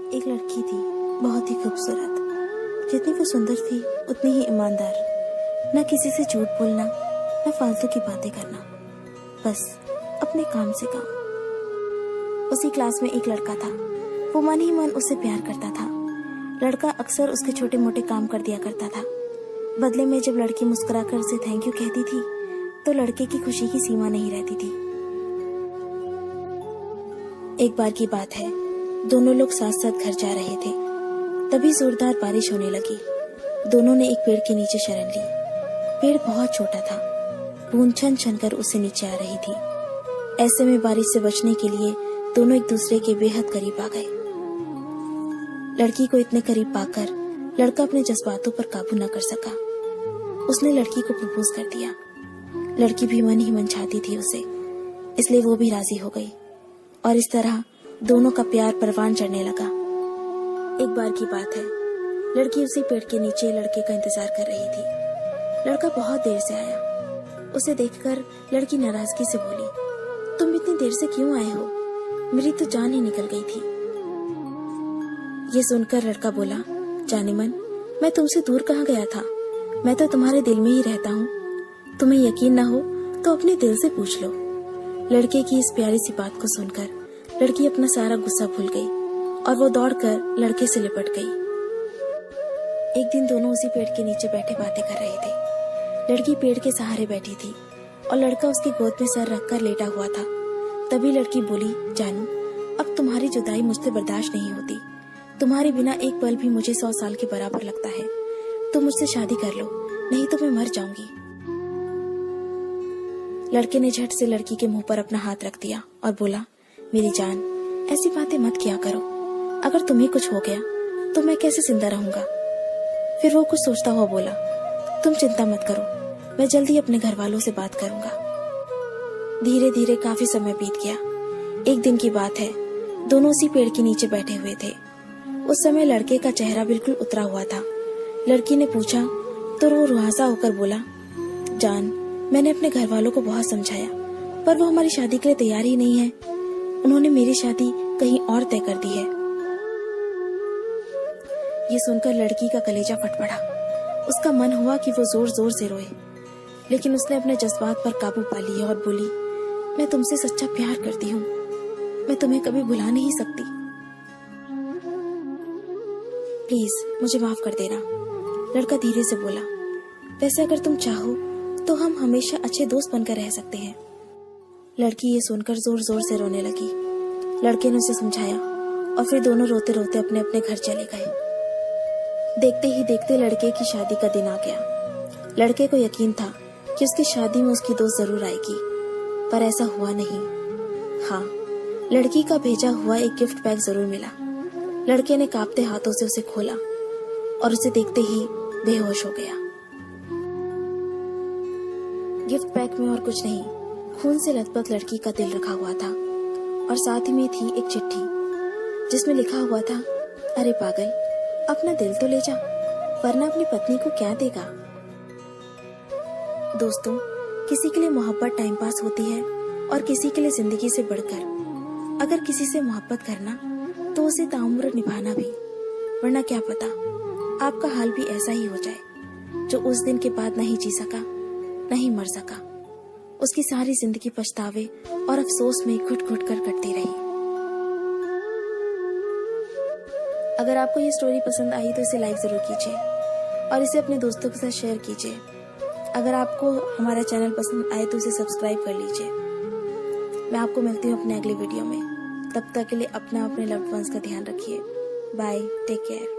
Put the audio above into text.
एक लड़की थी, बहुत ही खूबसूरत। जितनी वो सुंदर थी उतनी ही ईमानदार। ना किसी से झूठ बोलना, ना फालतू की बातें करना, बस अपने काम से काम। उसी क्लास में एक लड़का था। वो मन ही मन उससे प्यार करता था। लड़का अक्सर उसके छोटे मोटे काम कर दिया करता था। बदले में जब लड़की मुस्कुराकर उसे थैंक यू कहती थी तो लड़के की खुशी की सीमा नहीं रहती थी। एक बार की बात है, दोनों लोग साथ साथ घर जा रहे थे। तभी जोरदार बारिश होने लगी। दोनों ने एक पेड़ के नीचे शरण ली। पेड़ बहुत छोटा था। बूंद छन छन कर उससे नीचे आ रही थी। ऐसे में बारिश से बचने के लिए दोनों एक दूसरे के बेहद करीब आ गए। लड़की को इतने करीब पाकर लड़का अपने जज्बातों पर काबू न कर सका। उसने लड़की को प्रपोज कर दिया। लड़की भी मन ही मन चाहती थी उसे, इसलिए वो भी राजी हो गई और इस तरह दोनों का प्यार परवान चढ़ने लगा। एक बार की बात है, लड़की उसी पेड़ के नीचे लड़के का इंतजार कर रही थी। लड़का बहुत देर से आया। उसे देखकर लड़की नाराजगी से बोली, तुम इतनी देर से क्यों आए हो? मेरी तो जान ही निकल गई थी। ये सुनकर लड़का बोला, जाने मन, मैं तुमसे दूर कहाँ गया था? मैं तो तुम्हारे दिल में ही रहता हूँ। तुम्हें यकीन ना हो तो अपने दिल से पूछ लो। लड़के की इस प्यारी सी बात को सुनकर लड़की अपना सारा गुस्सा भूल गई और वो दौड़कर लड़के से लिपट गई। एक दिन दोनों उसी पेड़ के नीचे बैठे बातें कर रहे थे। लड़की पेड़ के सहारे बैठी थी और लड़का उसकी गोद में सर रखकर लेटा हुआ था। तभी लड़की बोली, जानू, अब तुम्हारी जुदाई मुझसे बर्दाश्त नहीं होती। तुम्हारे बिना एक पल भी मुझे 100 साल के बराबर लगता है। तुम मुझसे शादी कर लो, नहीं तो मैं मर जाऊंगी। लड़के ने झट से लड़की के मुंह पर अपना हाथ रख दिया और बोला, मेरी जान, ऐसी बातें मत किया करो। अगर तुम्हें कुछ हो गया तो मैं कैसे जिंदा रहूंगा? फिर वो कुछ सोचता हुआ बोला, तुम चिंता मत करो, मैं जल्दी अपने घर वालों से बात करूंगा। धीरे धीरे काफी समय बीत गया। एक दिन की बात है, दोनों उसी पेड़ के नीचे बैठे हुए थे। उस समय लड़के का चेहरा बिल्कुल उतरा हुआ था। लड़की ने पूछा तो वो रुआसा होकर बोला, जान, मैंने अपने घर वालों को बहुत समझाया पर वो हमारी शादी के लिए तैयार ही नहीं है। उन्होंने मेरी शादी कहीं और तय कर दी है। ये सुनकर लड़की का कलेजा फट पड़ा। उसका मन हुआ कि वो जोर जोर से रोए, लेकिन उसने अपने जज्बात पर काबू पा लिया और बोली, मैं तुमसे सच्चा प्यार करती हूँ। मैं तुम्हें कभी भुला नहीं सकती। प्लीज मुझे माफ कर देना। लड़का धीरे से बोला, वैसे अगर तुम चाहो तो हम हमेशा अच्छे दोस्त बनकर रह सकते हैं। लड़की ये सुनकर जोर जोर से रोने लगी। लड़के ने उसे समझाया और फिर दोनों रोते रोते अपने अपने घर चले गए। देखते ही देखते लड़के की शादी का दिन आ गया। लड़के को यकीन था कि उसकी शादी में उसकी दोस्त जरूर आएगी, पर ऐसा हुआ नहीं। हाँ, लड़की का भेजा हुआ एक गिफ्ट पैक जरूर मिला। लड़के ने कांपते हाथों से उसे खोला और उसे देखते ही बेहोश हो गया। गिफ्ट पैक में और कुछ नहीं, खून से लथपथ लड़की का दिल रखा हुआ था और साथ ही में थी एक चिट्ठी जिसमें लिखा हुआ था, अरे पागल, अपना दिल तो ले जा, वरना अपनी पत्नी को क्या देगा। दोस्तों, किसी के लिए मोहब्बत टाइम पास होती है और किसी के लिए जिंदगी से बढ़कर। अगर किसी से मोहब्बत करना तो उसे ताउम्र निभाना भी, वरना क्या पता आपका हाल भी ऐसा ही हो जाए जो उस दिन के बाद नहीं जी सका, नहीं मर सका। उसकी सारी जिंदगी पछतावे और अफसोस में घुट घुट कर कटती रही। अगर आपको ये स्टोरी पसंद आई तो इसे लाइक जरूर कीजिए और इसे अपने दोस्तों के साथ शेयर कीजिए। अगर आपको हमारा चैनल पसंद आए तो इसे सब्सक्राइब कर लीजिए। मैं आपको मिलती हूँ अपने अगले वीडियो में। तब तक के लिए अपना अपने लव्ड वंस का ध्यान रखिए। Bye, take care.